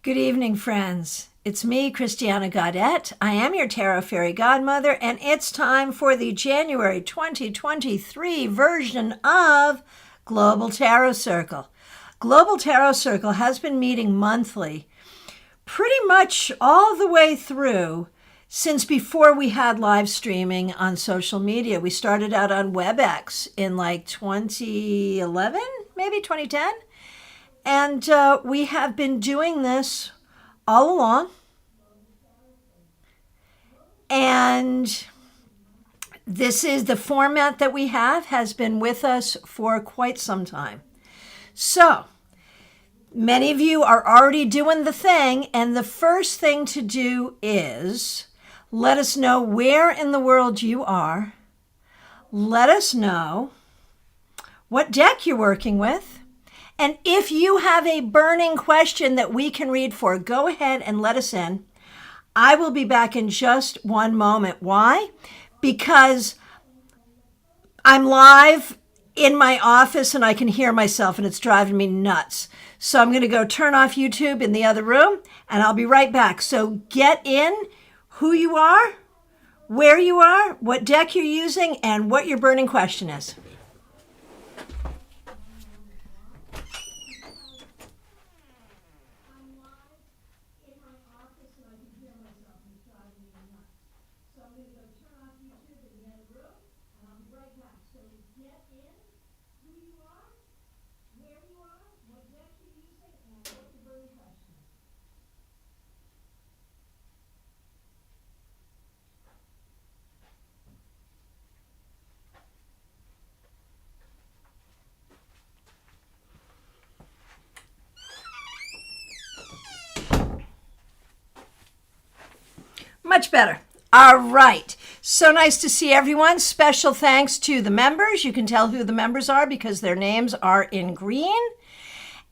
Good evening, friends. It's me, Christiana Gaudette. I am your Tarot Fairy Godmother, and it's time for the January 2023 version of Global Tarot Circle. Global Tarot Circle has been meeting monthly pretty much all the way through since before we had live streaming on social media. We started out on WebEx in like 2011, maybe 2010. And we have been doing this all along. And this is the format that we have has been with us for quite some time. So many of you are already doing the thing. And the first thing to do is let us know where in the world you are. Let us know what deck you're working with. And if you have a burning question that we can read for, go ahead and let us in. I will be back in just one moment. Why? Because I'm live in my office and I can hear myself and it's driving me nuts. So I'm going to go turn off YouTube in the other room and I'll be right back. So get in who you are, where you are, what deck you're using, and what your burning question is. Much better. All right. So nice to see everyone. Special thanks to the members. You can tell who the members are because their names are in green.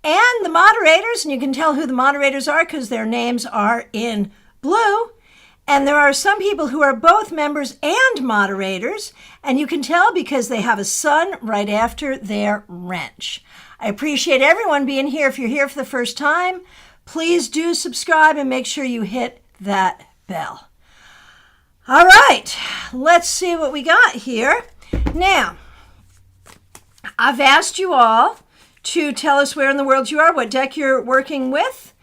And the moderators, and you can tell who the moderators are because their names are in blue. And there are some people who are both members and moderators, and you can tell because they have a sun right after their wrench. I appreciate everyone being here. If you're here for the first time, please do subscribe and make sure you hit that bell. All right, let's see what we got here. Now, I've asked you all to tell us where in the world you are, what deck you're working with,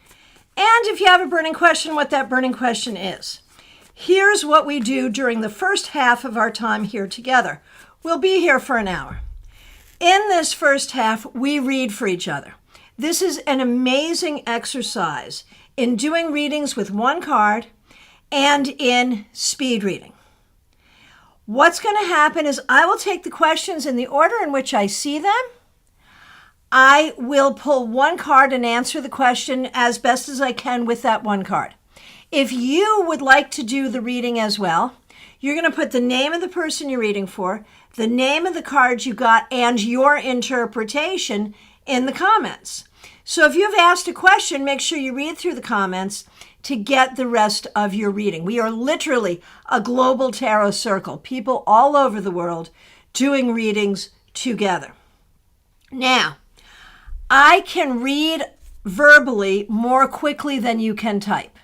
and if you have a burning question, what that burning question is. Here's what we do during the first half of our time here together. We'll be here for an hour. In this first half, we read for each other. This is an amazing exercise in doing readings with one card and in speed reading. What's going to happen is I will take the questions in the order in which I see them. I will pull one card and answer the question as best as I can with that one card. If you would like to do the reading as well, you're going to put the name of the person you're reading for, the name of the card you got, and your interpretation in the comments. So if you've asked a question, make sure you read through the comments to get the rest of your reading. We are literally a global tarot circle, people all over the world doing readings together. Now, I can read verbally more quickly than you can type.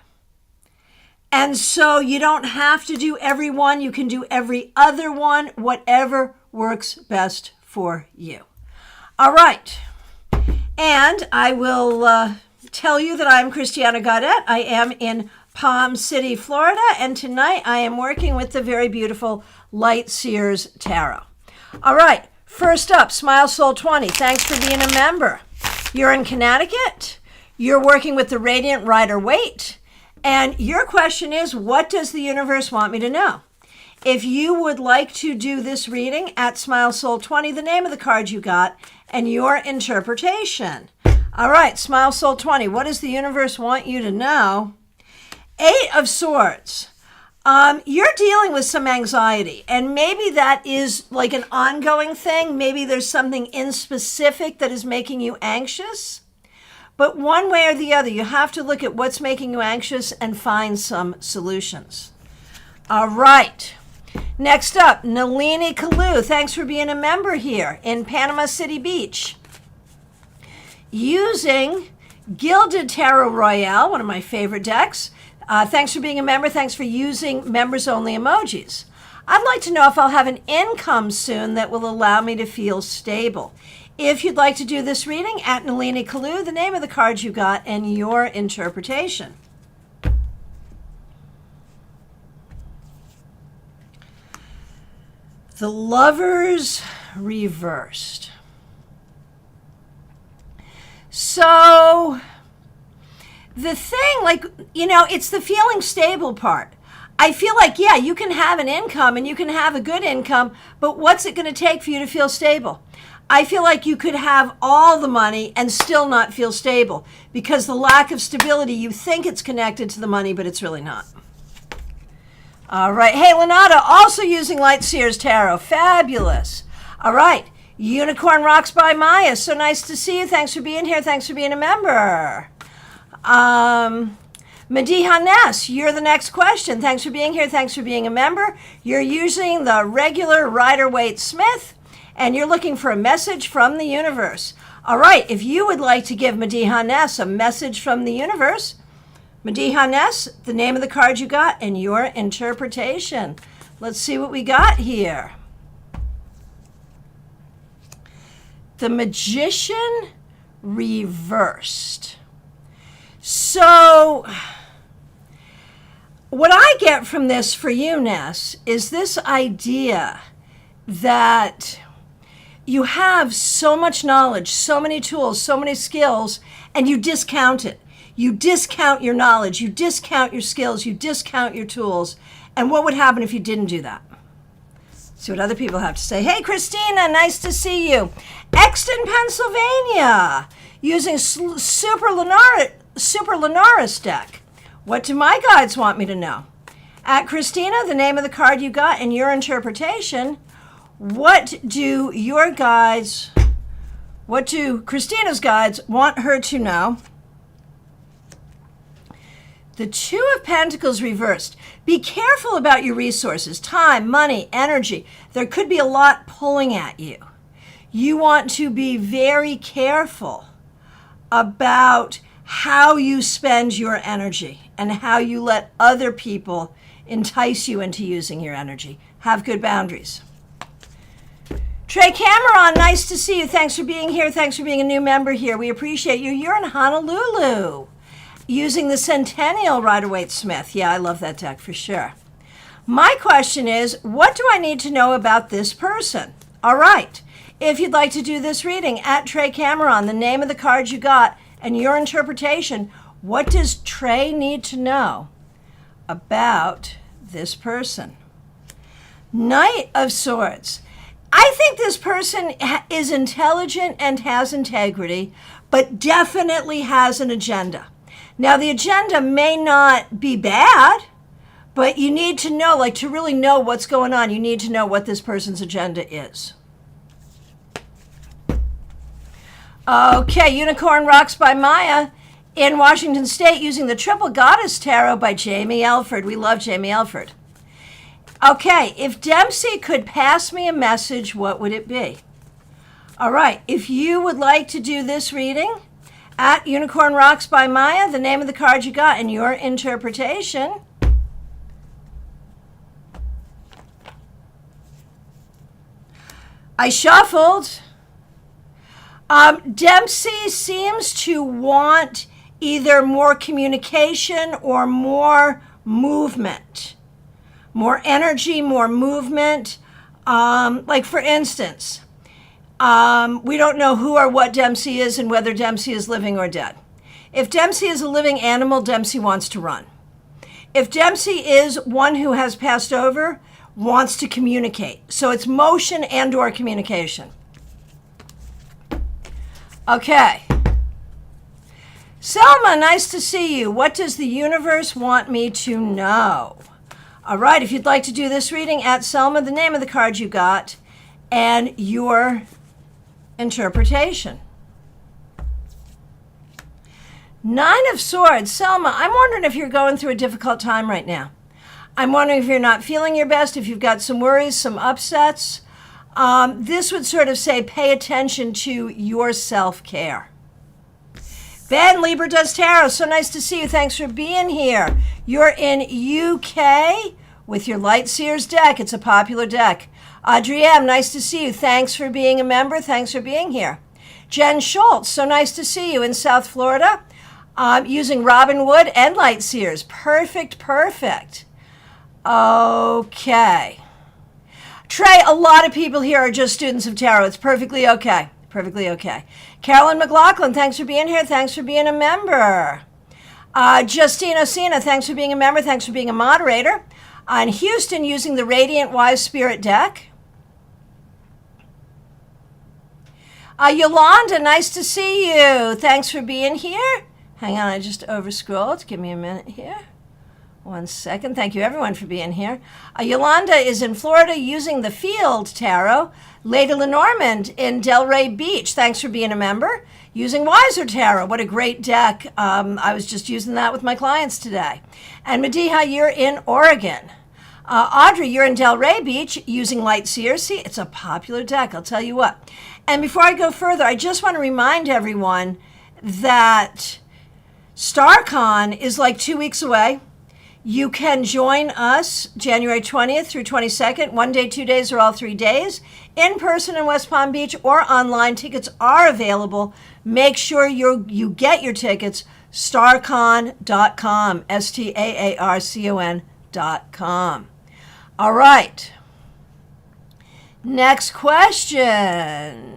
And so you don't have to do every one. You can do every other one, whatever works best for you. All right. And I will tell you that I'm Christiana Gaudette. I am in Palm City, Florida, and tonight I am working with the very beautiful Light Seers Tarot. All right, first up, Smile Soul 20. Thanks for being a member. You're in Connecticut. You're working with the Radiant Rider-Waite, and your question is, what does the universe want me to know? If you would like to do this reading at Smile Soul 20, the name of the card you got, and your interpretation. All right, Smile Soul 20, what does the universe want you to know? 8 of Swords. You're dealing with some anxiety, and maybe that is like an ongoing thing. Maybe there's something in specific that is making you anxious. But one way or the other, you have to look at what's making you anxious and find some solutions. All right. Next up, Nalini Kalu. Thanks for being a member here in Panama City Beach. Using Gilded Tarot Royale, one of my favorite decks. Thanks for being a member. Thanks for using members-only emojis. I'd like to know if I'll have an income soon that will allow me to feel stable. If you'd like to do this reading, at Nalini Kalu, the name of the card you got, and your interpretation. The Lovers reversed. So the thing, it's the feeling stable part. I feel like, yeah, you can have an income and you can have a good income, but what's it going to take for you to feel stable? I feel like you could have all the money and still not feel stable because the lack of stability, you think it's connected to the money, but it's really not. All right. Hey, Lenata, also using Light Seers Tarot. Fabulous. All right. Unicorn Rocks by Maya. So nice to see you. Thanks for being here. Thanks for being a member. Mediha Ness, you're the next question. Thanks for being here. Thanks for being a member. You're using the regular Rider-Waite-Smith, and you're looking for a message from the universe. All right. If you would like to give Mediha Ness a message from the universe, Mediha Ness, the name of the card you got, and your interpretation. Let's see what we got here. The Magician reversed. So what I get from this for you, Ness, is this idea that you have so much knowledge, so many tools, so many skills, and you discount it. You discount your knowledge, you discount your skills, you discount your tools. And what would happen if you didn't do that? See what other people have to say. Hey, Christina, nice to see you. Exton, Pennsylvania, using Super Lunaris deck. What do my guides want me to know? At Christina, the name of the card you got and your interpretation. What do Christina's guides want her to know? The Two of Pentacles reversed. Be careful about your resources, time, money, energy. There could be a lot pulling at you. You want to be very careful about how you spend your energy and how you let other people entice you into using your energy. Have good boundaries. Trey Cameron, nice to see you. Thanks for being here. Thanks for being a new member here. We appreciate you. You're in Honolulu using the Centennial Rider-Waite-Smith. Yeah, I love that deck for sure. My question is, what do I need to know about this person? All right. If you'd like to do this reading, at Trey Cameron, the name of the card you got and your interpretation, what does Trey need to know about this person? Knight of Swords. I think this person is intelligent and has integrity, but definitely has an agenda. Now, the agenda may not be bad, but you need to know, to really know what's going on, you need to know what this person's agenda is. Okay, Unicorn Rocks by Maya in Washington State using the Triple Goddess Tarot by Jamie Elford. We love Jamie Elford. Okay, if Dempsey could pass me a message, what would it be? All right, if you would like to do this reading, at Unicorn Rocks by Maya, the name of the card you got and your interpretation. I shuffled. Dempsey seems to want either more communication or more movement. More energy, more movement. For instance, we don't know who or what Dempsey is and whether Dempsey is living or dead. If Dempsey is a living animal, Dempsey wants to run. If Dempsey is one who has passed over, wants to communicate. So it's motion and or communication. Okay. Selma, nice to see you. What does the universe want me to know? All right, if you'd like to do this reading, at Selma, the name of the card you got and your interpretation. Nine of Swords. Selma, I'm wondering if you're going through a difficult time right now. I'm wondering if you're not feeling your best, if you've got some worries, some upsets. This would sort of say pay attention to your self-care. Ben, Libra does tarot. So nice to see you. Thanks for being here. You're in UK with your Light Seers deck. It's a popular deck. Adrienne, nice to see you. Thanks for being a member. Thanks for being here. Jen Schultz, so nice to see you in South Florida. Using Robin Wood and Light Seers. Perfect, perfect. Okay. Trey, a lot of people here are just students of tarot. It's perfectly okay. Perfectly okay. Carolyn McLaughlin, thanks for being here. Thanks for being a member. Justine Osina, thanks for being a member. Thanks for being a moderator. In Houston, using the Radiant Wise Spirit deck. Yolanda, nice to see you. Thanks for being here. Hang on, I just overscrolled. Give me a minute here. 1 second. Thank you, everyone, for being here. Yolanda is in Florida using the Field Tarot. Lady Lenormand in Delray Beach. Thanks for being a member. Using Wiser Tarot. What a great deck. I was just using that with my clients today. And Mediha, you're in Oregon. Audrey, you're in Delray Beach using Light Seers. See, it's a popular deck, I'll tell you what. And before I go further, I just want to remind everyone that StarCon is like 2 weeks away. You can join us January 20th through 22nd, 1 day, 2 days, or all 3 days, in person in West Palm Beach or online. Tickets are available. Make sure you get your tickets, starcon.com, STAARCON.com. All right. Next question.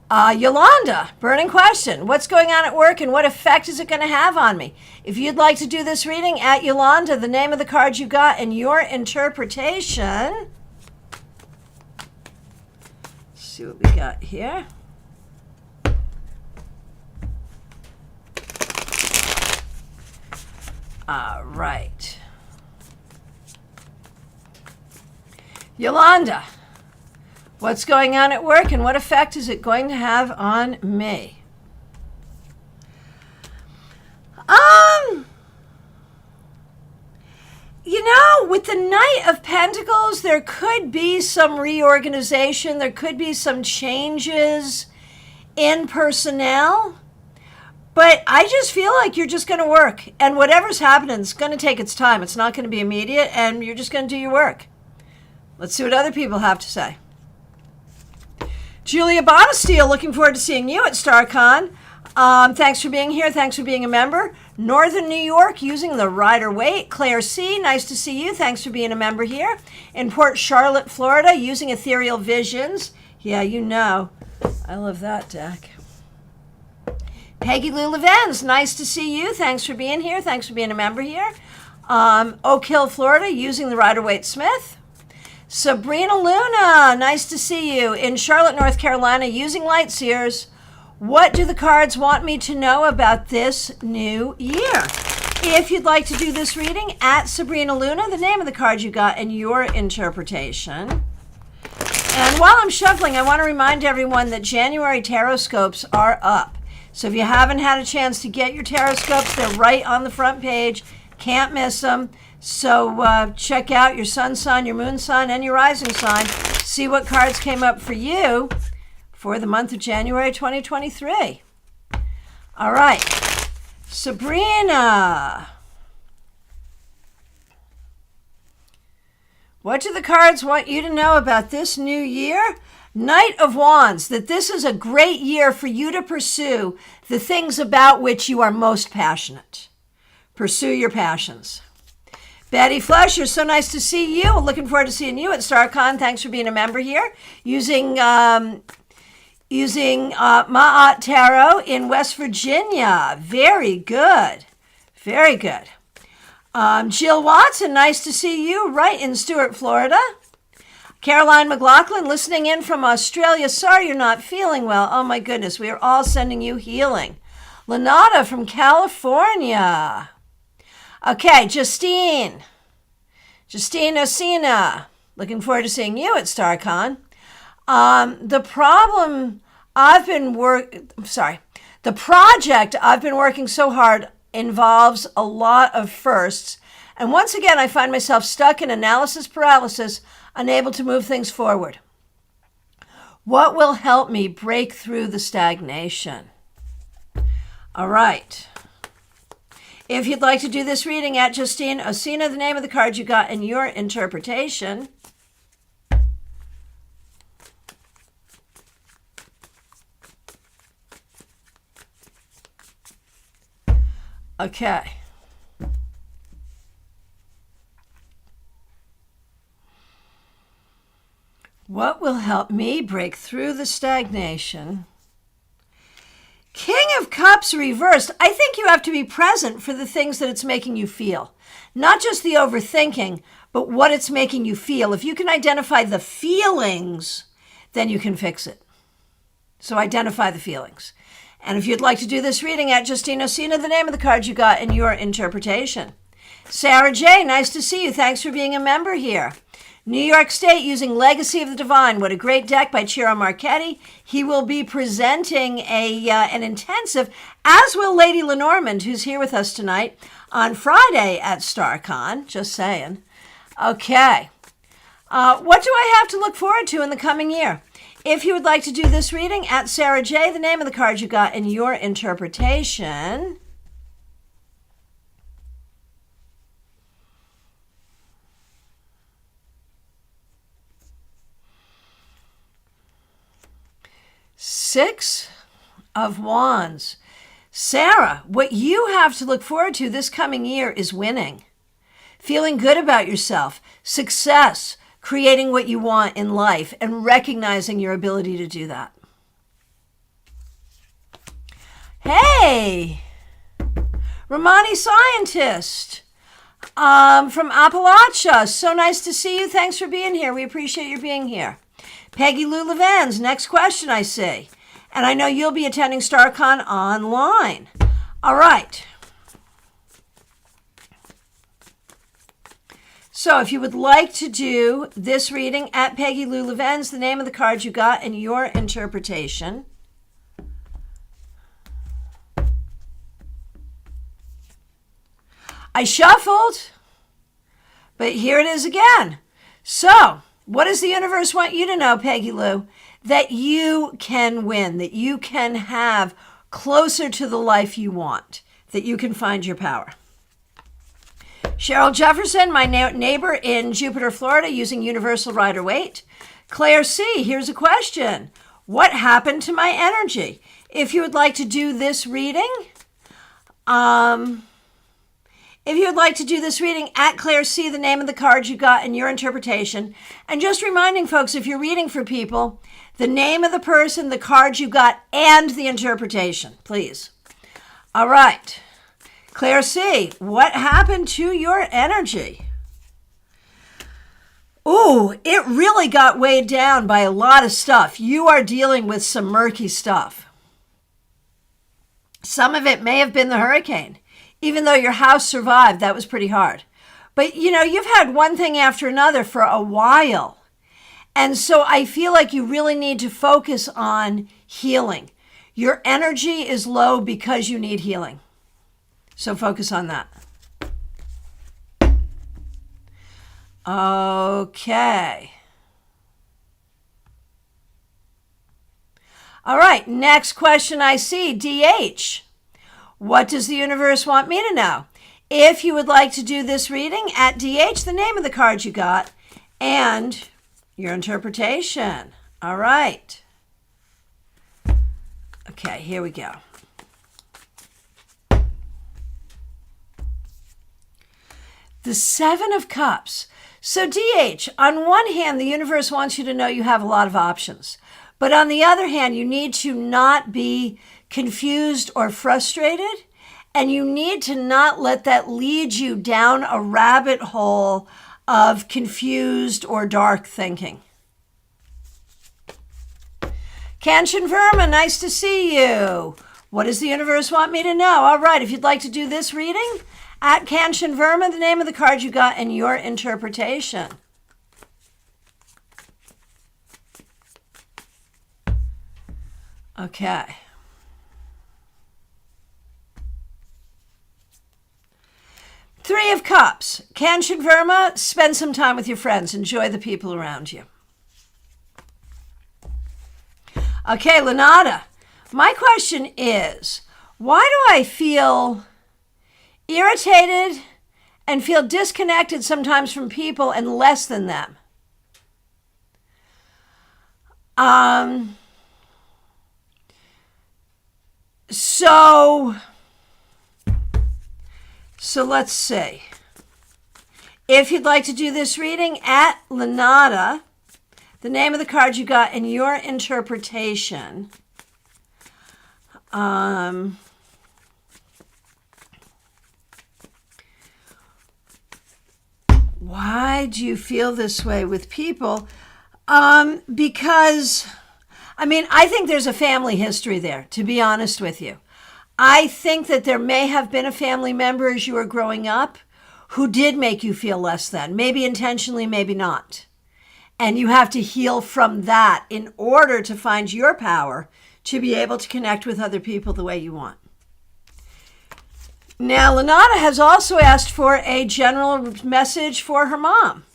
Yolanda, burning question. What's going on at work and what effect is it going to have on me? If you'd like to do this reading, at Yolanda, the name of the card you got and your interpretation. Let's see what we got here. All right. Yolanda. What's going on at work and what effect is it going to have on me? With the Knight of Pentacles, there could be some reorganization. There could be some changes in personnel. But I just feel like you're just going to work. And whatever's happening, it's going to take its time. It's not going to be immediate, and you're just going to do your work. Let's see what other people have to say. Julia Bonesteel, looking forward to seeing you at StarCon. Thanks for being here. Thanks for being a member. Northern New York, using the Rider-Waite. Claire C., nice to see you. Thanks for being a member here. In Port Charlotte, Florida, using Ethereal Visions. Yeah, you know. I love that deck. Peggy Lou Levens, nice to see you. Thanks for being here. Thanks for being a member here. Oak Hill, Florida, using the Rider-Waite Smith. Sabrina Luna, nice to see you. In Charlotte, North Carolina, using Light Seers. What do the cards want me to know about this new year? If you'd like to do this reading, at Sabrina Luna, the name of the card you got and your interpretation. And while I'm shuffling, I want to remind everyone that January tarot scopes are up. So if you haven't had a chance to get your tarot scopes, they're right on the front page. Can't miss them. So check out your sun sign, your moon sign, and your rising sign. See what cards came up for you for the month of January 2023. All right. Sabrina. What do the cards want you to know about this new year? Knight of Wands, that this is a great year for you to pursue the things about which you are most passionate. Pursue your passions. Betty Fleischer, so nice to see you. Looking forward to seeing you at StarCon. Thanks for being a member here. Using Ma'at Tarot in West Virginia. Very good. Very good. Jill Watson, nice to see you right in Stuart, Florida. Caroline McLaughlin, listening in from Australia. Sorry you're not feeling well. Oh my goodness, we are all sending you healing. Lenata from California. Okay, Justine Osina, looking forward to seeing you at StarCon. The project I've been working so hard involves a lot of firsts. And once again, I find myself stuck in analysis paralysis, unable to move things forward. What will help me break through the stagnation? All right. If you'd like to do this reading at Justine Osina, the name of the card you got in your interpretation. Okay. What will help me break through the stagnation? King of Cups reversed. I think you have to be present for the things that it's making you feel. Not just the overthinking, but what it's making you feel. If you can identify the feelings, then you can fix it. So identify the feelings. And if you'd like to do this reading at Justine Osina, the name of the card you got in your interpretation. Sarah J., nice to see you. Thanks for being a member here. New York State using Legacy of the Divine. What a great deck by Ciro Marchetti. He will be presenting an intensive, as will Lady Lenormand, who's here with us tonight, on Friday at StarCon. Just saying. Okay. What do I have to look forward to in the coming year? If you would like to do this reading at Sarah J., the name of the card you got in your interpretation. Six of Wands. Sarah, what you have to look forward to this coming year is winning. Feeling good about yourself, success, creating what you want in life, and recognizing your ability to do that. Hey, Romani Scientist from Appalachia. So nice to see you. Thanks for being here. We appreciate your being here. Peggy Lou Levens, next question I see. And I know you'll be attending StarCon online. All right. So if you would like to do this reading at Peggy Lou Levens, the name of the card you got in your interpretation. I shuffled, but here it is again. So, what does the universe want you to know, Peggy Lou? That you can win, that you can have closer to the life you want, that you can find your power. Cheryl Jefferson, my neighbor in Jupiter, Florida, using Universal Rider-Waite. Claire C., here's a question. What happened to my energy? If you would like to do this reading, at Claire C., the name of the card you got in your interpretation. And just reminding folks, if you're reading for people, the name of the person, the card you got, and the interpretation, please. All right. Claire C., what happened to your energy? Ooh, it really got weighed down by a lot of stuff. You are dealing with some murky stuff. Some of it may have been the hurricane. Even though your house survived, that was pretty hard. But, you've had one thing after another for a while. And so I feel like you really need to focus on healing. Your energy is low because you need healing. So focus on that. Okay. All right, next question I see, DH. What does the universe want me to know? If you would like to do this reading at DH, the name of the card you got, and your interpretation. All right. Okay, here we go. The Seven of Cups. So DH, on one hand, the universe wants you to know you have a lot of options. But on the other hand, you need to not be confused or frustrated. And you need to not let that lead you down a rabbit hole of confused or dark thinking. Kanchan Verma, nice to see you. What does the universe want me to know? All right, if you'd like to do this reading, at Kanchan Verma, the name of the card you got in your interpretation. Okay. Three of Cups. Kanchan Verma, spend some time with your friends. Enjoy the people around you. Okay, Lenata, my question is, why do I feel irritated and feel disconnected sometimes from people and less than them? So let's see. If you'd like to do this reading, at Lenata, the name of the card you got, and your interpretation. Why do you feel this way with people? Because, I think there's a family history there, to be honest with you. I think that there may have been a family member as you were growing up who did make you feel less than, maybe intentionally, maybe not. And you have to heal from that in order to find your power to be able to connect with other people the way you want. Now, Lenata has also asked for a general message for her mom.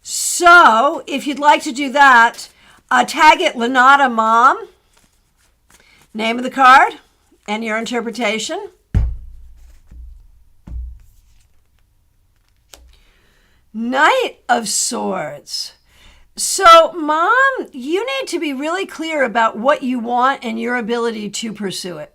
So, if you'd like to do that, tag it Lenata Mom, name of the card, and your interpretation. Knight of Swords. So, Mom, you need to be really clear about what you want and your ability to pursue it.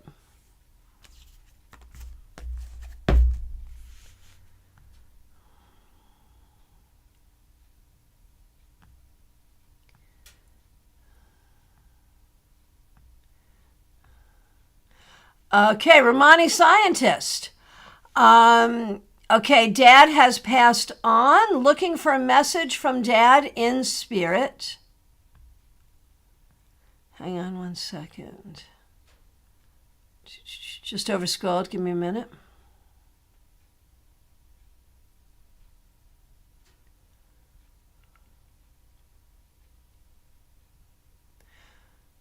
Okay, Romani Scientist. Okay, Dad has passed on. Looking for a message from Dad in spirit. Hang on one second. Just over scrolled. Give me a minute.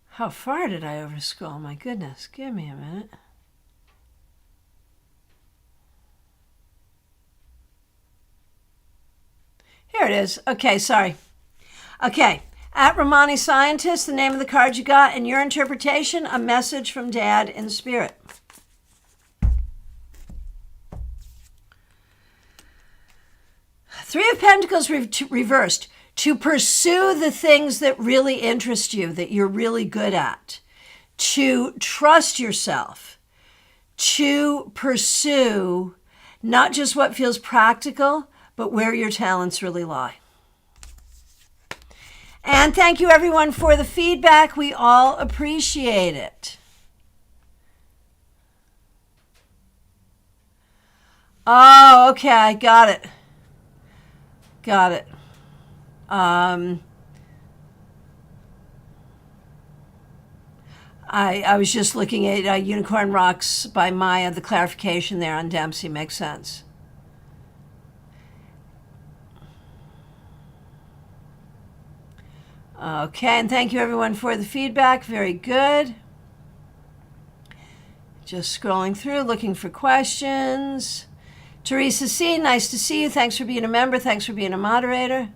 How far did I overscroll? My goodness, give me a minute. Here it is. Okay, sorry. Okay, at Romani Scientist, the name of the card you got, and your interpretation, a message from Dad in spirit. Three of Pentacles reversed. To pursue the things that really interest you, that you're really good at. To trust yourself. To pursue not just what feels practical, but where your talents really lie. And thank you, everyone, for the feedback. We all appreciate it. Oh, okay, got it. Got it. I was just looking at Unicorn Rocks by Maya. The clarification there on Dempsey makes sense. Okay, and thank you everyone for the feedback. Very good. Just scrolling through, looking for questions. Teresa C., nice to see you. Thanks for being a member. Thanks for being a moderator.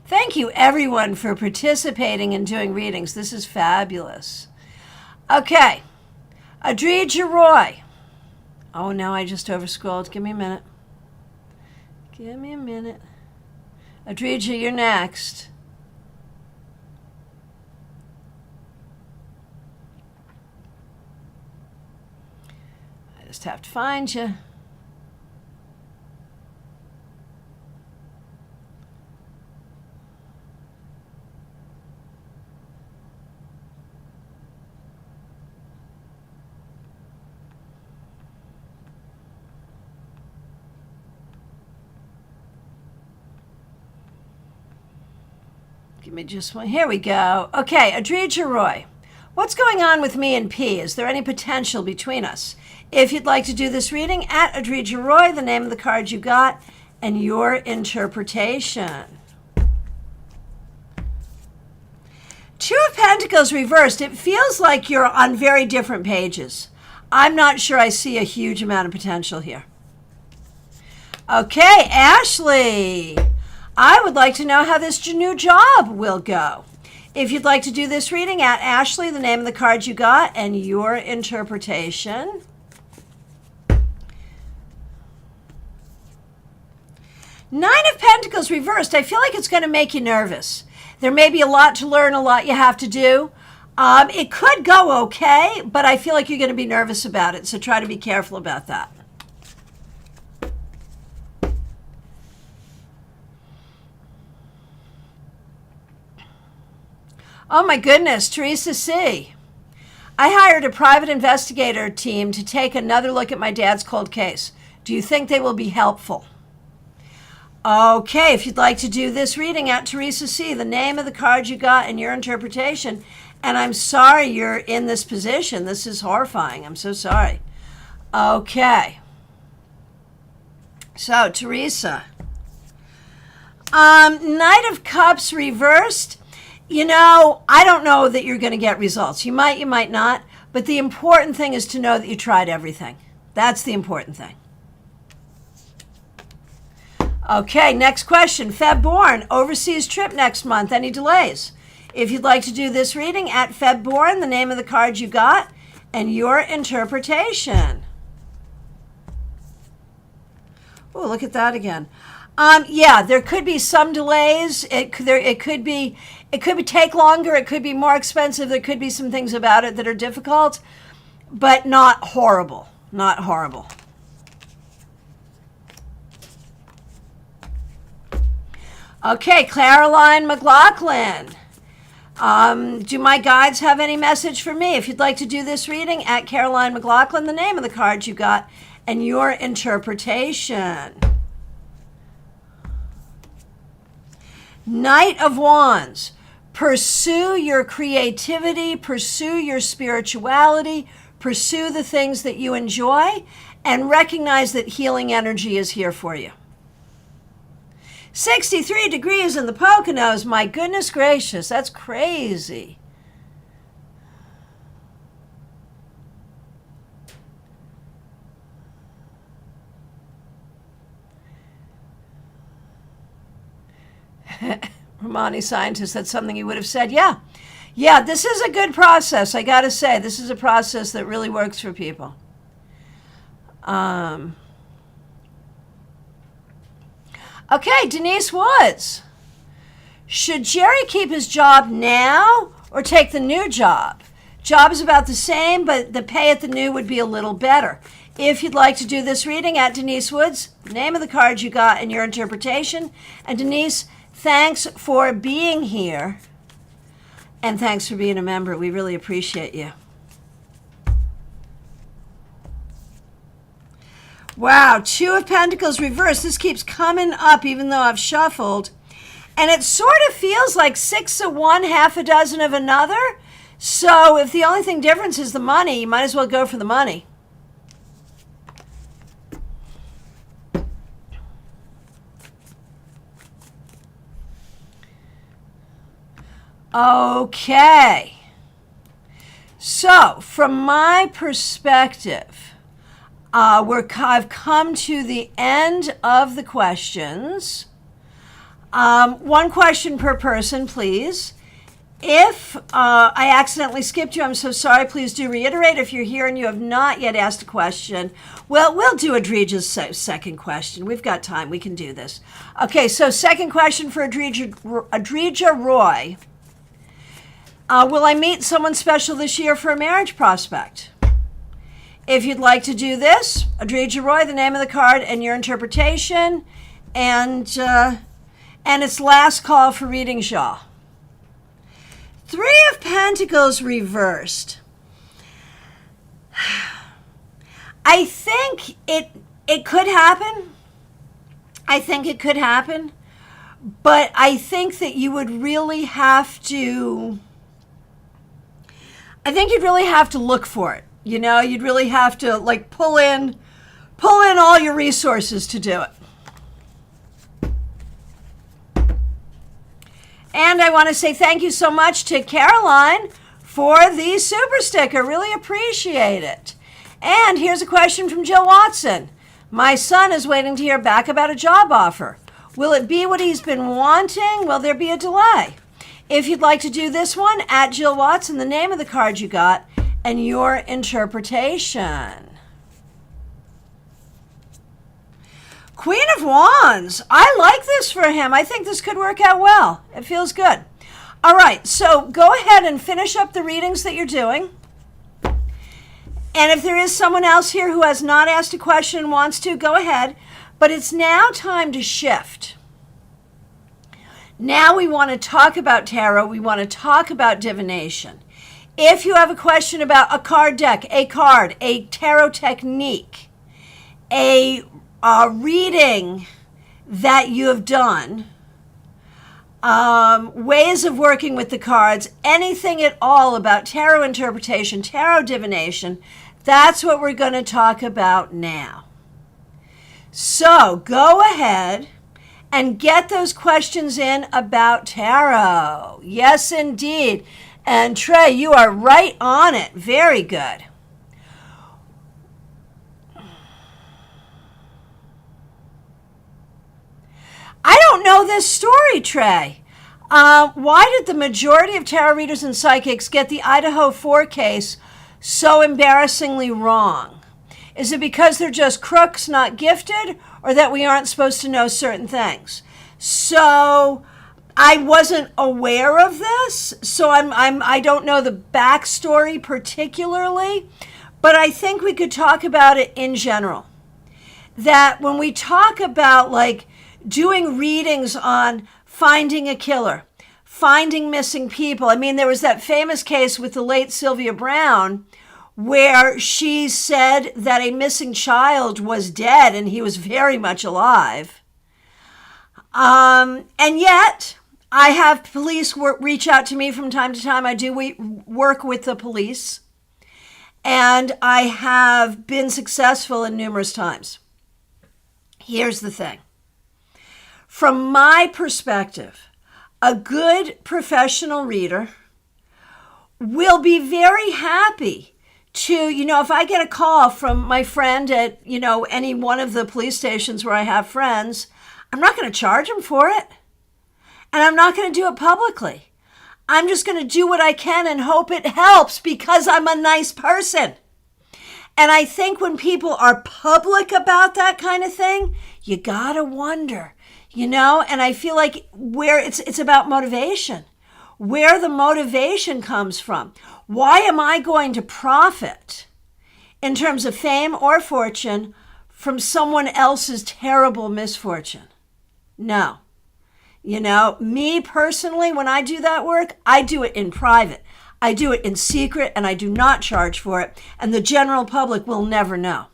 Thank you, everyone, for participating and doing readings. This is fabulous. Okay, Adrija Roy. Oh, no, I just overscrolled. Give me a minute. Give me a minute. Adrija, you're next. I just have to find you. Give me just one. Here we go. Okay, Adrija Roy. What's going on with me and P? Is there any potential between us? If you'd like to do this reading, at Adrija Roy, the name of the card you got, and your interpretation. Two of Pentacles reversed. It feels like you're on very different pages. I'm not sure I see a huge amount of potential here. Okay, Ashley, I would like to know how this new job will go. If you'd like to do this reading, at Ashley, the name of the card you got, and your interpretation. Nine of Pentacles reversed. I feel like it's going to make you nervous. There may be a lot to learn, a lot you have to do. It could go okay, but I feel like you're going to be nervous about it, so try to be careful about that. Oh my goodness, Teresa C. I hired a private investigator team to take another look at my dad's cold case. Do you think they will be helpful? Okay, if you'd like to do this reading, at Teresa C, the name of the card you got and your interpretation. And I'm sorry you're in this position. This is horrifying. I'm so sorry. Okay. So, Teresa. Knight of Cups reversed. You know, I don't know that you're going to get results. You might not. But the important thing is to know that you tried everything. That's the important thing. Okay, next question. Feb born, overseas trip next month. Any delays? If you'd like to do this reading, at Feb born, the name of the card you got and your interpretation. Oh, look at that again. Yeah, there could be some delays. It could take longer. It could be more expensive. There could be some things about it that are difficult, but not horrible. Not horrible. Okay, Caroline McLaughlin. Do my guides have any message for me? If you'd like to do this reading, at Caroline McLaughlin, the name of the card you got and your interpretation. Knight of Wands. Pursue your creativity, pursue your spirituality, pursue the things that you enjoy, and recognize that healing energy is here for you. 63 degrees in the Poconos. My goodness gracious, that's crazy. Romani scientist, that's something you would have said. Yeah, this is a good process. I got to say, this is a process that really works for people. Okay, Denise Woods. Should Jerry keep his job now or take the new job? Job is about the same, but the pay at the new would be a little better. If you'd like to do this reading, at Denise Woods, name of the card you got and your interpretation. And Denise, thanks for being here. And thanks for being a member. We really appreciate you. Wow, Two of Pentacles reversed. This keeps coming up even though I've shuffled. And it sort of feels like 6 of one, half a dozen of another. So if the only thing difference is the money, you might as well go for the money. Okay. So from my perspective, I've come to the end of the questions. One question per person, please. If I accidentally skipped you, I'm so sorry. Please do reiterate. If you're here and you have not yet asked a question, well, we'll do Adrija's second question. We've got time. We can do this. Okay, so second question for Adrija Roy. Will I meet someone special this year for a marriage prospect? If you'd like to do this, Adrija Roy, the name of the card and your interpretation, and it's last call for readings, y'all. Three of Pentacles reversed. I think it could happen. I think it could happen. But I think that you would really have to, I think you'd really have to look for it. You know, you'd really have to like pull in all your resources to do it. And I want to say thank you so much to Caroline for the super sticker. Really appreciate it. And here's a question from Jill Watson. My son is waiting to hear back about a job offer. Will it be what he's been wanting? Will there be a delay? If you'd like to do this one, at Jill Watson, the name of the card you got, and your interpretation. Queen of Wands. I like this for him. I think this could work out well. It feels good. All right, so go ahead and finish up the readings that you're doing. And if there is someone else here who has not asked a question and wants to, go ahead. But it's now time to shift. Now we want to talk about tarot. We want to talk about divination. If you have a question about a card deck, a card, a tarot technique, a reading that you have done, ways of working with the cards, anything at all about tarot interpretation, tarot divination, that's what we're going to talk about now. So go ahead and get those questions in about tarot. Yes, indeed. And Trey, you are right on it. Very good. I don't know this story, Trey. Why did the majority of tarot readers and psychics get the Idaho 4 case so embarrassingly wrong? Is it because they're just crooks, not gifted, or that we aren't supposed to know certain things? So I wasn't aware of this, so I don't know the backstory particularly, but I think we could talk about it in general. That when we talk about like doing readings on finding a killer, finding missing people. I mean, there was that famous case with the late Sylvia Brown where she said that a missing child was dead and he was very much alive. And yet, I have police reach out to me from time to time. I do work with the police, and I have been successful in numerous times. Here's the thing. From my perspective, a good professional reader will be very happy to, if I get a call from my friend at, any one of the police stations where I have friends, I'm not going to charge him for it. And I'm not going to do it publicly. I'm just going to do what I can and hope it helps because I'm a nice person. And I think when people are public about that kind of thing, you got to wonder, and I feel like where it's about motivation, where the motivation comes from. Why am I going to profit in terms of fame or fortune from someone else's terrible misfortune? No. Me personally, when I do that work, I do it in private. I do it in secret, and I do not charge for it. And the general public will never know.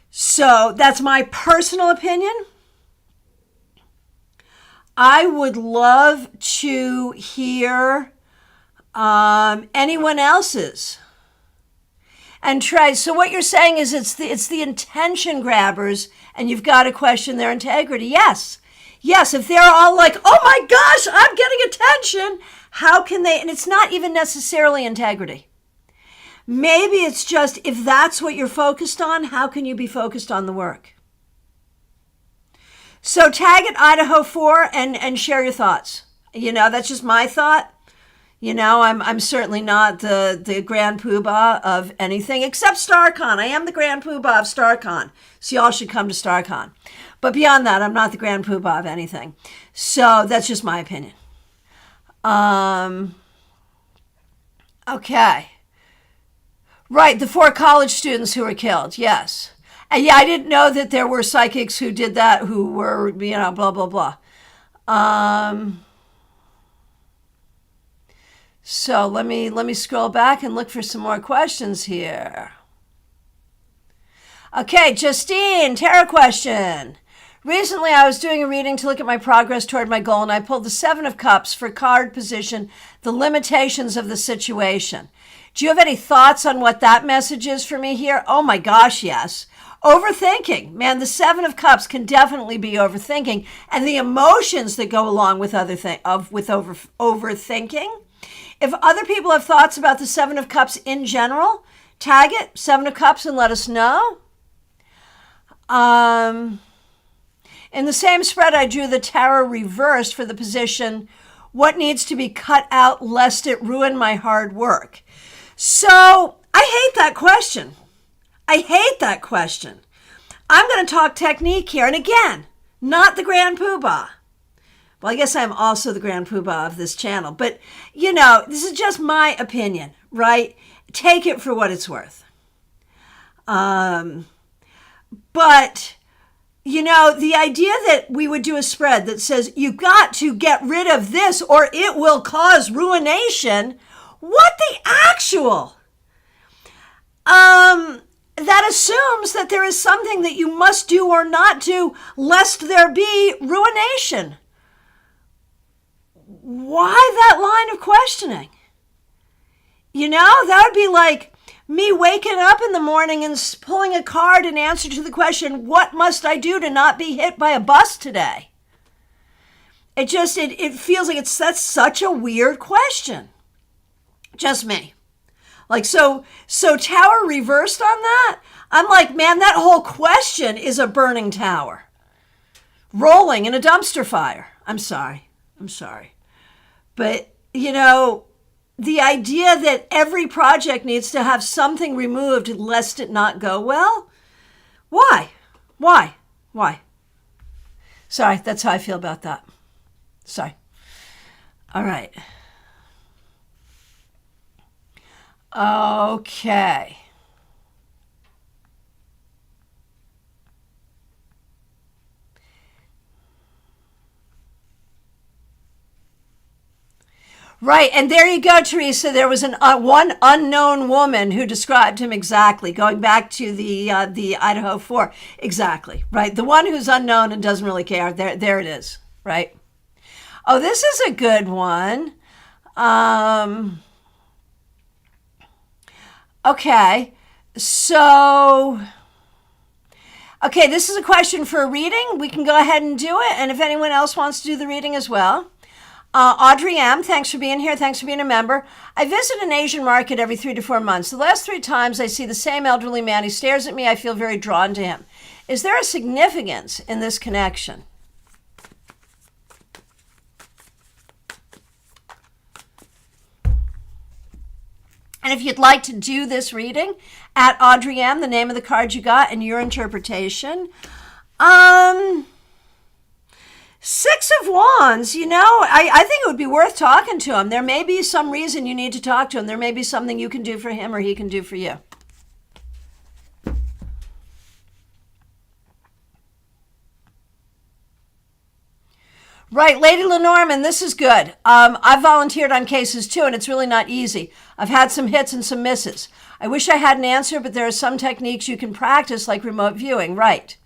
So that's my personal opinion. I would love to hear anyone else's. And Trey, so what you're saying is it's the intention grabbers, and you've got to question their integrity. Yes, if they're all like, oh my gosh, I'm getting attention, how can they? And it's not even necessarily integrity. Maybe it's just, if that's what you're focused on, how can you be focused on the work? So tag it Idaho 4 and share your thoughts. That's just my thought. I'm certainly not the grand poobah of anything except StarCon. I am the grand poobah of StarCon. So y'all should come to StarCon. But beyond that, I'm not the grand poobah of anything. So that's just my opinion. Okay. Right, the 4 college students who were killed, yes. And yeah, I didn't know that there were psychics who did that, who were, blah, blah, blah. So let me scroll back and look for some more questions here. Okay, Justine, tarot question. Recently, I was doing a reading to look at my progress toward my goal, and I pulled the 7 of Cups for card position, the limitations of the situation. Do you have any thoughts on what that message is for me here? Oh my gosh, yes. Overthinking. Man, the Seven of Cups can definitely be overthinking, and the emotions that go along with overthinking. If other people have thoughts about the Seven of Cups in general, tag it, Seven of Cups, and let us know. In the same spread, I drew the Tarot reversed for the position, what needs to be cut out lest it ruin my hard work? So I hate that question. I hate that question. I'm going to talk technique here. And again, not the Grand Poobah. Well, I guess I'm also the Grand Poobah of this channel. But, this is just my opinion, right? Take it for what it's worth. But, the idea that we would do a spread that says you've got to get rid of this or it will cause ruination. What the actual? That assumes that there is something that you must do or not do lest there be ruination. Why that line of questioning? That would be like me waking up in the morning and pulling a card in answer to the question, what must I do to not be hit by a bus today? It feels like that's such a weird question. Just me. Like, so tower reversed on that? I'm like, man, that whole question is a burning tower. Rolling in a dumpster fire. I'm sorry. But, the idea that every project needs to have something removed lest it not go well? Why? Sorry, that's how I feel about that. Sorry. All right. Okay. Right, and there you go, Teresa. There was one unknown woman who described him exactly, going back to the Idaho 4. Exactly, right? The one who's unknown and doesn't really care. There it is, right? Oh, this is a good one. Okay, so... Okay, this is a question for a reading. We can go ahead and do it, and if anyone else wants to do the reading as well. Audrey M., thanks for being here. Thanks for being a member. I visit an Asian market every 3 to 4 months. The last 3 times I see the same elderly man. He stares at me. I feel very drawn to him. Is there a significance in this connection? And if you'd like to do this reading, at Audrey M., the name of the card you got and your interpretation. 6 of Wands, I think it would be worth talking to him. There may be some reason you need to talk to him. There may be something you can do for him or he can do for you. Right, Lady Lenormand, this is good. I've volunteered on cases too, and it's really not easy. I've had some hits and some misses. I wish I had an answer, but there are some techniques you can practice, like remote viewing. Right.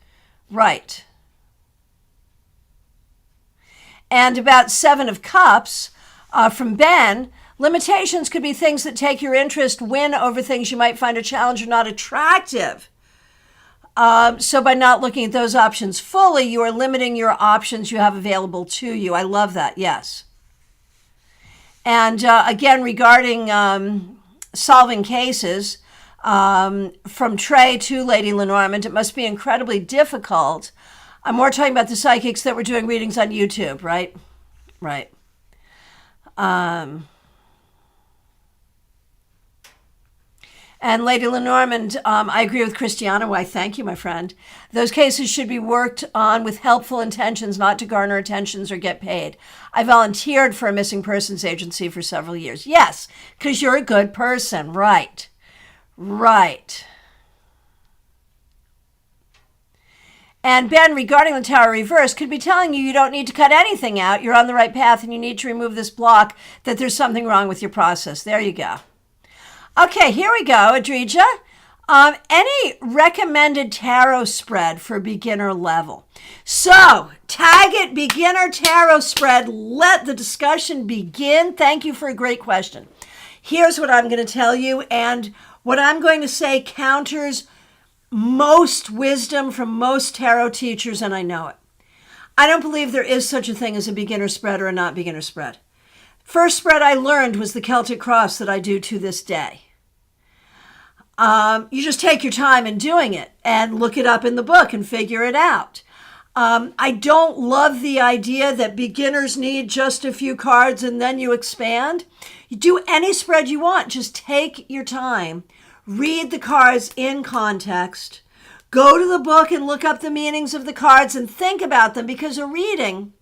And about 7 of Cups from Ben, limitations could be things that take your interest, win over things you might find a challenge or not attractive. So by not looking at those options fully, you are limiting your options you have available to you. I love that, yes. And again, regarding solving cases, from Trey to Lady Lenormand, it must be incredibly difficult. I'm more talking about the psychics that were doing readings on YouTube, right? Right. And Lady Lenormand, I agree with Christiana. Why, thank you, my friend. Those cases should be worked on with helpful intentions, not to garner attentions or get paid. I volunteered for a missing persons agency for several years. Yes, because you're a good person. Right. And Ben, regarding the Tower reverse, could be telling you don't need to cut anything out. You're on the right path and you need to remove this block, that there's something wrong with your process. There you go. Okay, here we go, Adrija. Any recommended tarot spread for beginner level? So, tag it, beginner tarot spread. Let the discussion begin. Thank you for a great question. Here's what I'm going to tell you, and what I'm going to say counters most wisdom from most tarot teachers, and I know it. I don't believe there is such a thing as a beginner spread or a not beginner spread. First spread I learned was the Celtic Cross that I do to this day. You just take your time in doing it and look it up in the book and figure it out. I don't love the idea that beginners need just a few cards and then you expand. You do any spread you want. Just take your time. Read the cards in context. Go to the book and look up the meanings of the cards and think about them, because a reading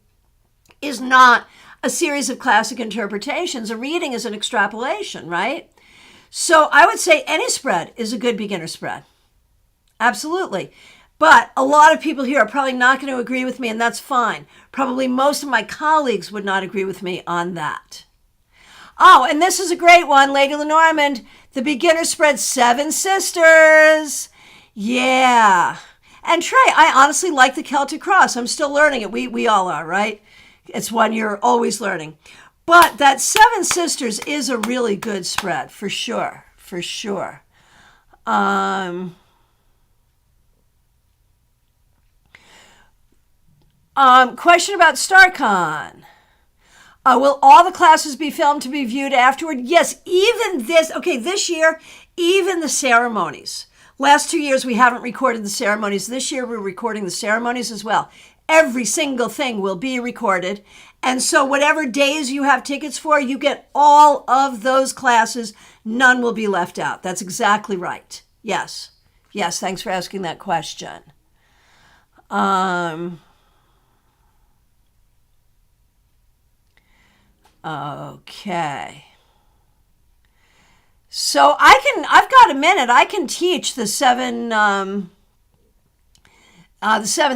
is not a series of classic interpretations. A reading is an extrapolation, right? So I would say any spread is a good beginner spread. Absolutely. But a lot of people here are probably not going to agree with me, and that's fine. Probably most of my colleagues would not agree with me on that. Oh, and this is a great one, Lady Lenormand. The beginner spread, Seven Sisters. Yeah. And Trey, I honestly like the Celtic Cross. I'm still learning it. We all are, right? It's one you're always learning. But that Seven Sisters is a really good spread, for sure. For sure. Question about StarCon. Will all the classes be filmed to be viewed afterward? Yes, even this year, even the ceremonies. Last 2 years, we haven't recorded the ceremonies. This year, we're recording the ceremonies as well. Every single thing will be recorded. And so whatever days you have tickets for, you get all of those classes. None will be left out. That's exactly right. Yes. Yes, thanks for asking that question. Okay. So I've got a minute. I can teach the seven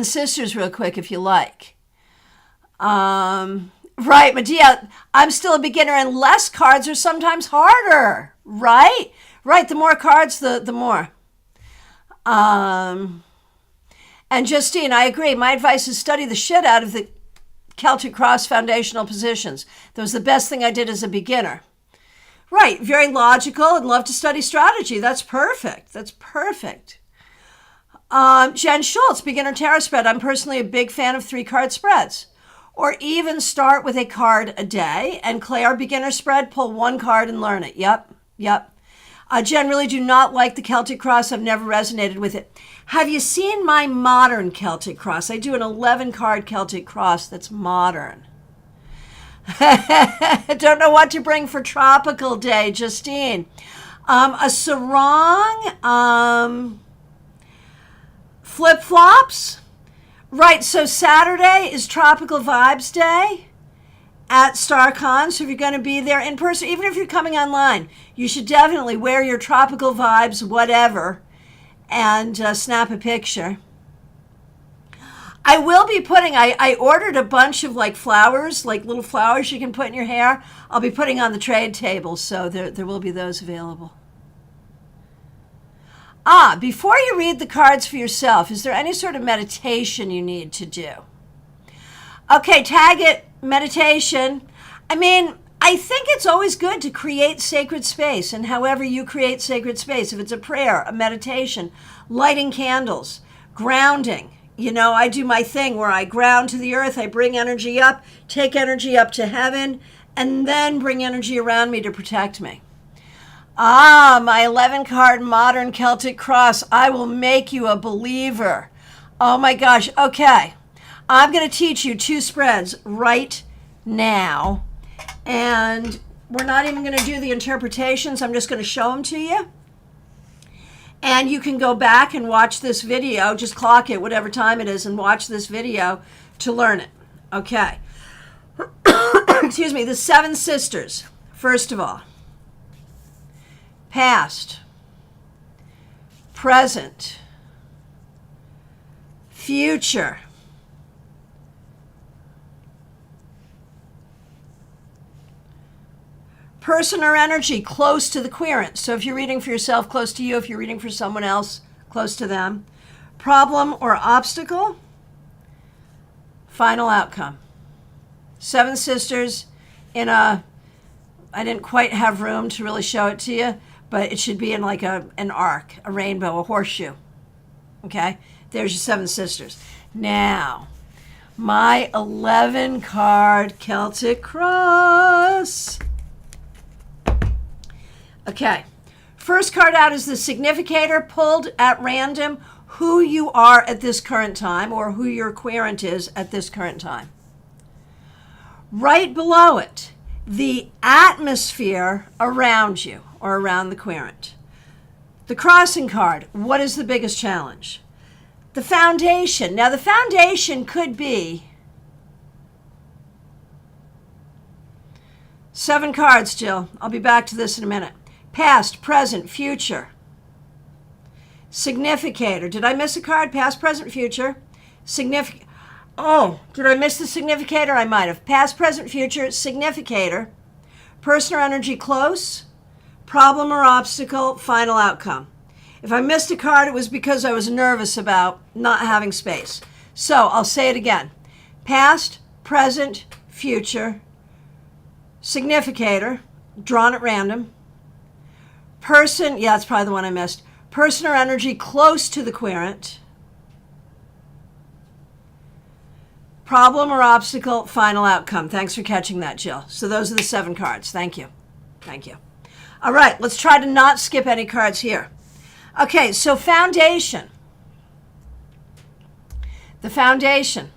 sisters real quick if you like. Right, Medea, I'm still a beginner and less cards are sometimes harder, right? Right, the more cards, the more. And Justine, I agree. My advice is study the shit out of the Celtic Cross foundational positions. That was the best thing I did as a beginner. Right, very logical and love to study strategy. That's perfect. That's perfect. Jen Schultz, beginner tarot spread. I'm personally a big fan of 3-card spreads. Or even start with a card a day. And Claire, beginner spread, pull 1 card and learn it. Yep. I generally do not like the Celtic Cross. I've never resonated with it. Have you seen my modern Celtic Cross? I do an 11-card Celtic Cross that's modern. Don't know what to bring for Tropical Day, Justine. A sarong, flip-flops. Right, so Saturday is Tropical Vibes Day at StarCon. So if you're going to be there in person, even if you're coming online, you should definitely wear your Tropical Vibes whatever and snap a picture. I will be putting, I ordered a bunch of like flowers, like little flowers you can put in your hair. I'll be putting on the trade table, so there will be those available. Before you read the cards for yourself, is there any sort of meditation you need to do? Okay, tag it, meditation. I mean, I think it's always good to create sacred space, and however you create sacred space, if it's a prayer, a meditation, lighting candles, grounding. You know, I do my thing where I ground to the earth, I bring energy up, take energy up to heaven, and then bring energy around me to protect me. My 11-card modern Celtic Cross. I will make you a believer. Oh my gosh. Okay. I'm going to teach you 2 spreads right now. And we're not even going to do the interpretations. I'm just going to show them to you. And you can go back and watch this video. Just clock it, whatever time it is, and watch this video to learn it. Okay. Excuse me. The 7 sisters, first of all. Past, present, future, person or energy close to the querent. So if you're reading for yourself, close to you. If you're reading for someone else, close to them. Problem or obstacle, final outcome. 7 sisters in a, I didn't quite have room to really show it to you, but it should be in like an arc, a rainbow, a horseshoe. Okay, there's your 7 sisters. Now, my 11 card Celtic cross. Okay, first card out is the significator, pulled at random who you are at this current time or who your querent is at this current time. Right below it, the atmosphere around you or around the querent. The crossing card, what is the biggest challenge? The foundation. Now, the foundation could be 7 cards, Jill. I'll be back to this in a minute. Past, present, future. Significator. Did I miss a card? Past, present, future. Oh, did I miss the significator? I might have. Past, present, future, significator. Person or energy close. Problem or obstacle, final outcome. If I missed a card, it was because I was nervous about not having space. So I'll say it again. Past, present, future, significator, drawn at random. Person, yeah, that's probably the one I missed. Person or energy close to the querent. Problem or obstacle, final outcome. Thanks for catching that, Jill. So those are the 7 cards. Thank you. Thank you. All right, let's try to not skip any cards here. Okay, so foundation. The foundation.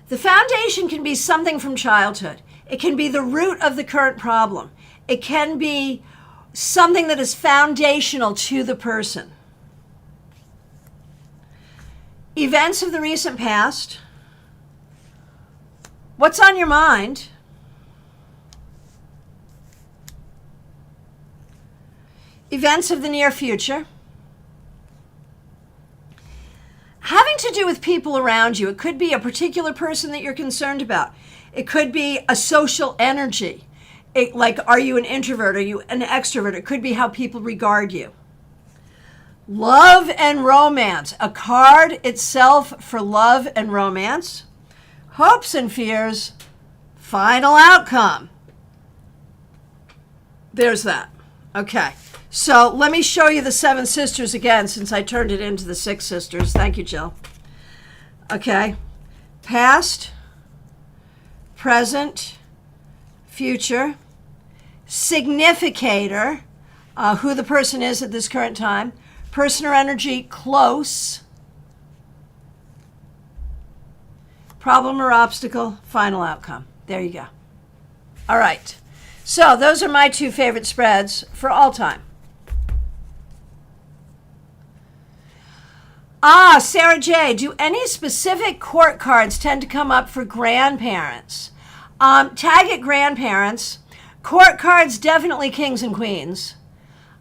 The foundation can be something from childhood. It can be the root of the current problem. It can be something that is foundational to the person. Events of the recent past. What's on your mind? Events of the near future. Having to do with people around you. It could be a particular person that you're concerned about. It could be a social energy. Like, are you an introvert? Are you an extrovert? It could be how people regard you. Love and romance. A card itself for love and romance. Hopes and fears. Final outcome. There's that. Okay. So let me show you the 7 sisters again since I turned it into the 6 sisters. Thank you, Jill. Okay. Past, present, future, significator, who the person is at this current time, person or energy close, problem or obstacle, final outcome. There you go. All right. So those are my 2 favorite spreads for all time. Sarah J., do any specific court cards tend to come up for grandparents? Tag it grandparents. Court cards, definitely kings and queens.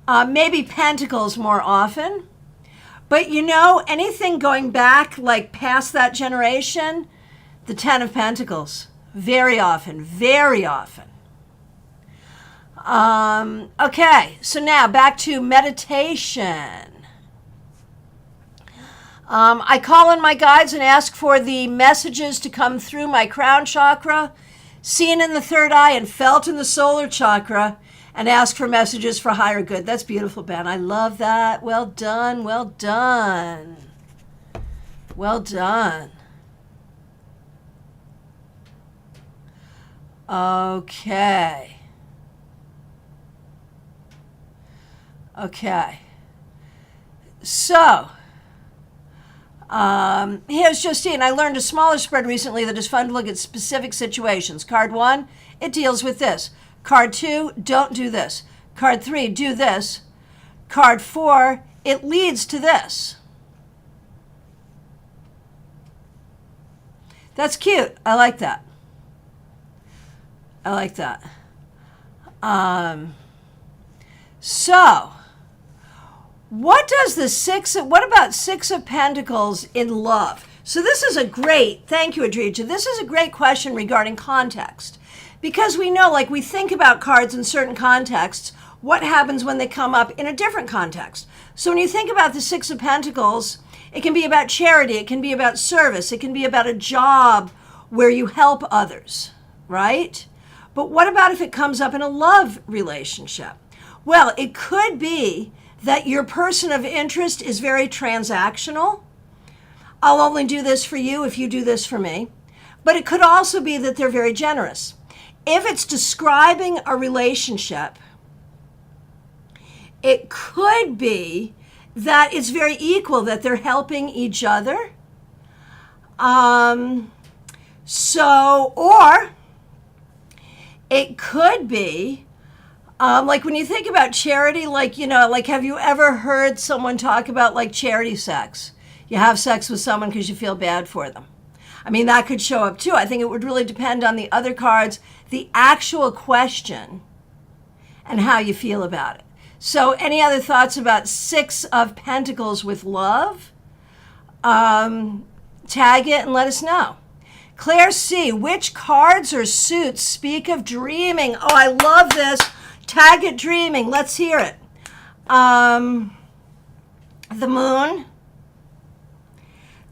Maybe pentacles more often. But you know, anything going back, like past that generation, the 10 of Pentacles. Very often, very often. Okay, so now back to meditation. I call on my guides and ask for the messages to come through my crown chakra, seen in the 3rd eye and felt in the solar chakra, and ask for messages for higher good. That's beautiful, Ben. I love that. Well done, well done. Well done. Okay. Okay. So, here's Justine. I learned a smaller spread recently that is fun to look at specific situations. Card 1, it deals with this. Card 2, don't do this. Card 3, do this. Card 4, it leads to this. That's cute. I like that. I like that. So, what about 6 of Pentacles in love? So this is a great, thank you, Adrija. This is a great question regarding context. Because we know, like we think about cards in certain contexts, what happens when they come up in a different context? So when you think about the 6 of Pentacles, it can be about charity, it can be about service, it can be about a job where you help others, right? But what about if it comes up in a love relationship? Well, it could be that your person of interest is very transactional. I'll only do this for you if you do this for me. But it could also be that they're very generous. If it's describing a relationship, it could be that it's very equal, that they're helping each other. Or it could be, like when you think about charity, like, have you ever heard someone talk about like charity sex? You have sex with someone because you feel bad for them. I mean, that could show up too. I think it would really depend on the other cards, the actual question, and how you feel about it. So any other thoughts about Six of Pentacles with love? Tag it and let us know. Claire C., which cards or suits speak of dreaming? Oh, I love this. Tag it dreaming. Let's hear it. The Moon,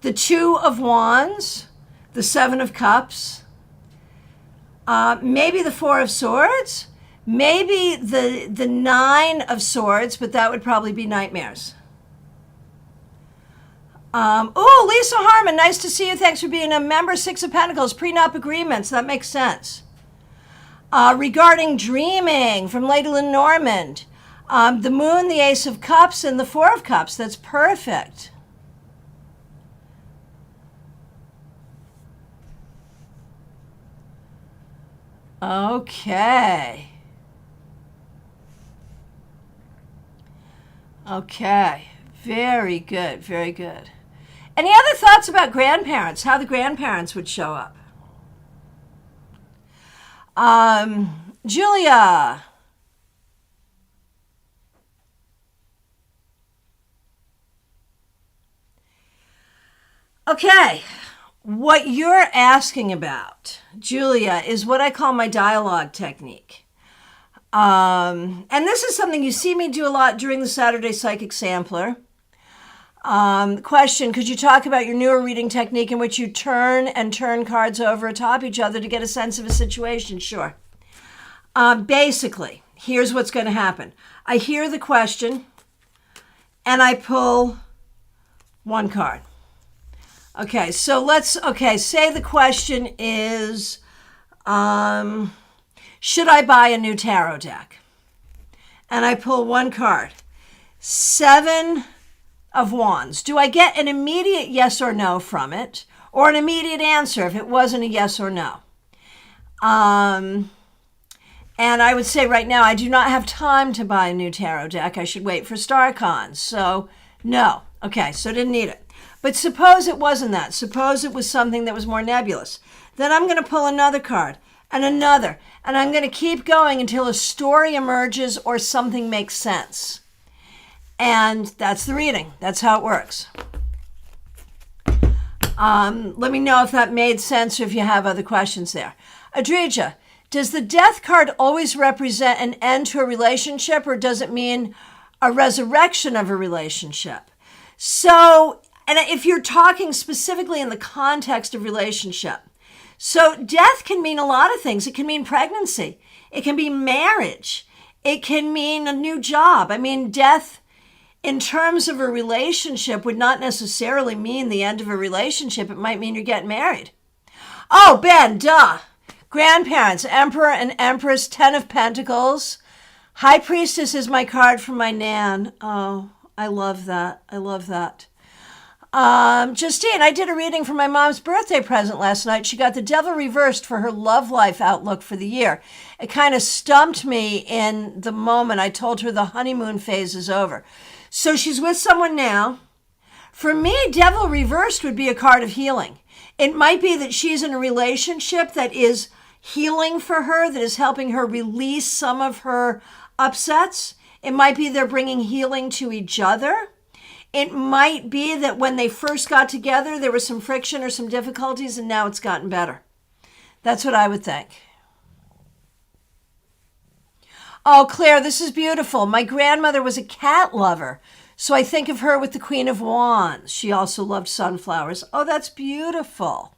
the Two of Wands, the Seven of Cups, maybe the Four of Swords, maybe the Nine of Swords, but that would probably be nightmares. Lisa Harmon, nice to see you. Thanks for being a member. Six of Pentacles, prenup agreements. That makes sense. Regarding dreaming from Lady Lynn Normand, the Moon, the Ace of Cups, and the Four of Cups. That's perfect. Okay. Okay. Very good. Very good. Any other thoughts about grandparents? How the grandparents would show up? Julia. Okay. What you're asking about, Julia, is what I call my dialogue technique. And this is something you see me do a lot during the Saturday Psychic Sampler. Question, could you talk about your newer reading technique in which you turn cards over atop each other to get a sense of a situation? Sure. Basically, here's what's going to happen. I hear the question and I pull one card. Okay, so say the question is, should I buy a new tarot deck? And I pull one card. Seven of Wands. Do I get an immediate yes or no from it, or an immediate answer if it wasn't a yes or no? And I would say right now, I do not have time to buy a new tarot deck. I should wait for StarCon. So no. Okay, so didn't need it. But suppose it wasn't that. Suppose it was something that was more nebulous. Then I'm going to pull another card and another, and I'm going to keep going until a story emerges or something makes sense. And that's the reading. That's how it works. Let me know if that made sense or if you have other questions there. Adrija, does the Death card always represent an end to a relationship, or does it mean a resurrection of a relationship? So, and if you're talking specifically in the context of relationship, so death can mean a lot of things. It can mean pregnancy. It can be marriage. It can mean a new job. I mean, death in terms of a relationship would not necessarily mean the end of a relationship. It might mean you're getting married. Oh, Ben, duh. Grandparents, Emperor and Empress, Ten of Pentacles. High Priestess is my card from my Nan. Oh, I love that. I love that. Justine, I did a reading for my mom's birthday present last night. She got the Devil reversed for her love life outlook for the year. It kind of stumped me in the moment. I told her the honeymoon phase is over. So she's with someone now. For me, Devil reversed would be a card of healing. It might be that she's in a relationship that is healing for her, that is helping her release some of her upsets. It might be they're bringing healing to each other. It might be that when they first got together, there was some friction or some difficulties, and now it's gotten better. That's what I would think. Oh, Claire, this is beautiful. My grandmother was a cat lover, so I think of her with the Queen of Wands. She also loved sunflowers. Oh, that's beautiful.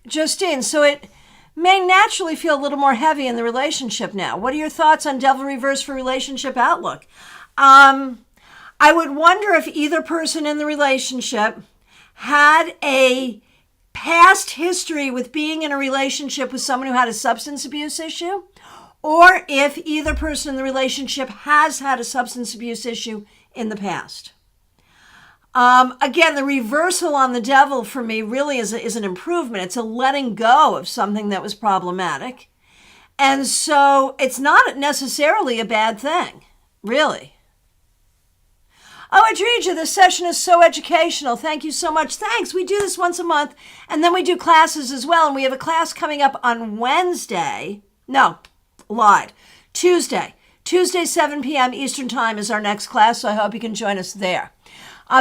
Justine, so it may naturally feel a little more heavy in the relationship now. What are your thoughts on Devil Reverse for relationship outlook? I would wonder if either person in the relationship had a past history with being in a relationship with someone who had a substance abuse issue, or if either person in the relationship has had a substance abuse issue in the past. Again, the reversal on the devil for me really is an improvement. It's a letting go of something that was problematic. And so it's not necessarily a bad thing, really. Oh, Adrija, this session is so educational. Thank you so much. Thanks. We do this once a month, and then we do classes as well. And we have a class coming up on Wednesday. No, lied. Tuesday. Tuesday, 7 p.m. Eastern Time is our next class, so I hope you can join us there.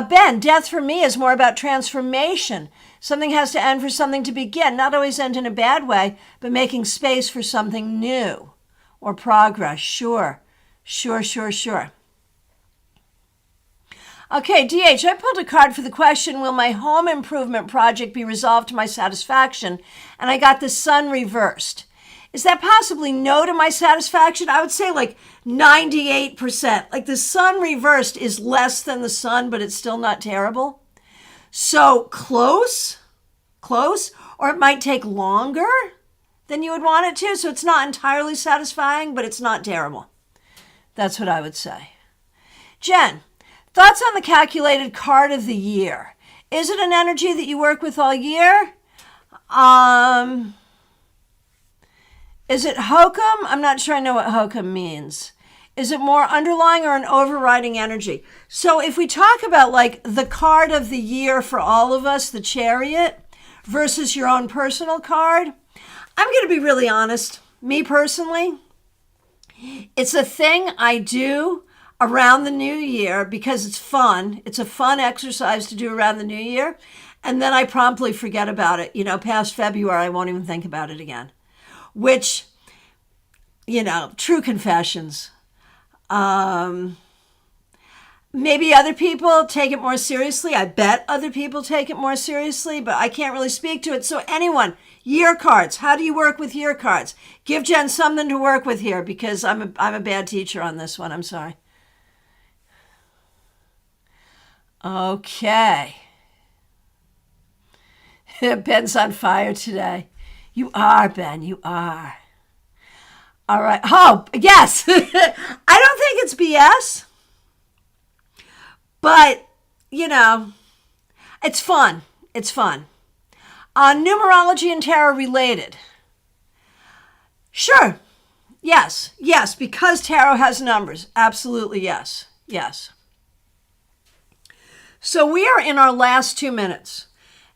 Ben, death for me is more about transformation. Something has to end for something to begin. Not always end in a bad way, but making space for something new or progress. Sure. Okay, DH, I pulled a card for the question, will my home improvement project be resolved to my satisfaction? And I got the sun reversed. Is that possibly no to my satisfaction? I would say like 98%. Like the sun reversed is less than the sun, but it's still not terrible. So close, or it might take longer than you would want it to. So it's not entirely satisfying, but it's not terrible. That's what I would say. Jen, thoughts on the calculated card of the year. Is it an energy that you work with all year? Is it hokum? I'm not sure I know what hokum means. Is it more underlying or an overriding energy? So if we talk about like the card of the year for all of us, the Chariot, versus your own personal card, I'm going to be really honest. Me personally, it's a thing I do around the new year because it's fun. It's a fun exercise to do around the new year. And then I promptly forget about it. Past February, I won't even think about it again. Which, true confessions. Maybe other people take it more seriously. I bet other people take it more seriously, but I can't really speak to it. So anyone, year cards, how do you work with year cards? Give Jen something to work with here because I'm a bad teacher on this one. I'm sorry. Okay. Ben's on fire today. You are, Ben. You are. All right. Oh, yes. I don't think it's BS. But, it's fun. It's fun. Numerology and tarot related. Sure. Yes. Yes, because tarot has numbers. Absolutely, yes. Yes. So we are in our last 2 minutes.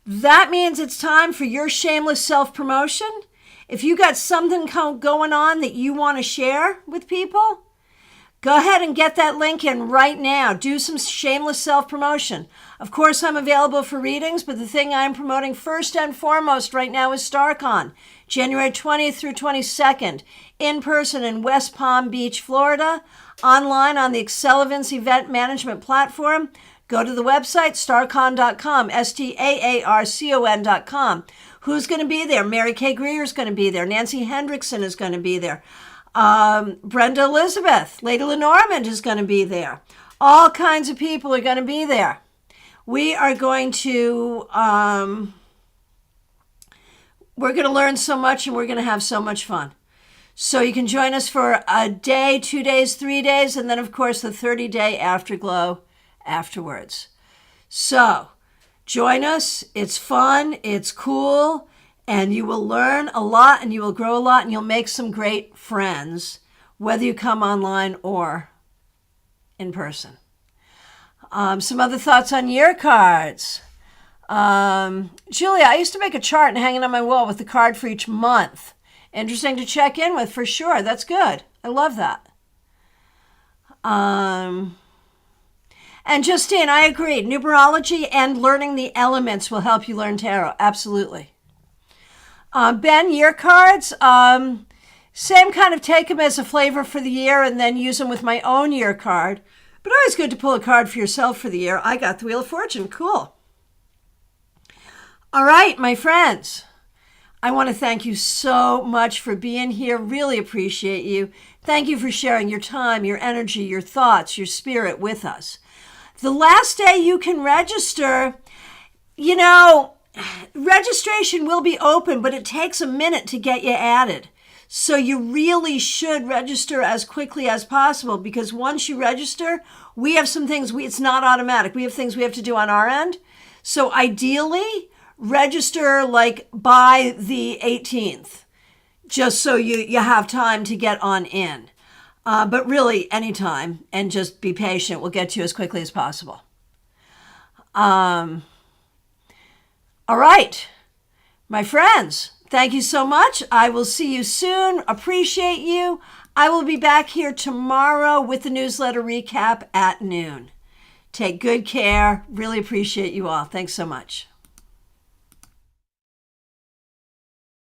That means it's time for your shameless self-promotion. If you got something going on that you want to share with people, go ahead and get that link in right now. Do some shameless self-promotion. Of course, I'm available for readings, but the thing I'm promoting first and foremost right now is StarCon, January 20th through 22nd, in person in West Palm Beach, Florida, online on the Accelavance event management platform. Go to the website, starcon.com, STAARCON.com. Who's going to be there? Mary Kay Greer's going to be there. Nancy Hendrickson is going to be there. Brenda Elizabeth, Lady Lenormand is going to be there. All kinds of people are going to be there. We are going to, we're going to learn so much and we're going to have so much fun. So you can join us for a day, 2 days, 3 days, and then of course the 30-day afterglow afterwards. So join us. It's fun. It's cool. And you will learn a lot and you will grow a lot and you'll make some great friends, whether you come online or in person. Some other thoughts on year cards. Julia, I used to make a chart and hang it on my wall with the card for each month. Interesting to check in with for sure. That's good. I love that. And Justine, I agree. Numerology and learning the elements will help you learn tarot. Absolutely. Ben, year cards, same kind of take them as a flavor for the year and then use them with my own year card. But always good to pull a card for yourself for the year. I got the Wheel of Fortune. Cool. All right, my friends. I want to thank you so much for being here. Really appreciate you. Thank you for sharing your time, your energy, your thoughts, your spirit with us. The last day you can register, registration will be open, but it takes a minute to get you added. So you really should register as quickly as possible, because once you register, we have some things, it's not automatic. We have things we have to do on our end. So ideally, register by the 18th, just so you have time to get on in. But really, anytime, and just be patient. We'll get to you as quickly as possible. All right, my friends, thank you so much. I will see you soon. Appreciate you. I will be back here tomorrow with the newsletter recap at noon. Take good care. Really appreciate you all. Thanks so much.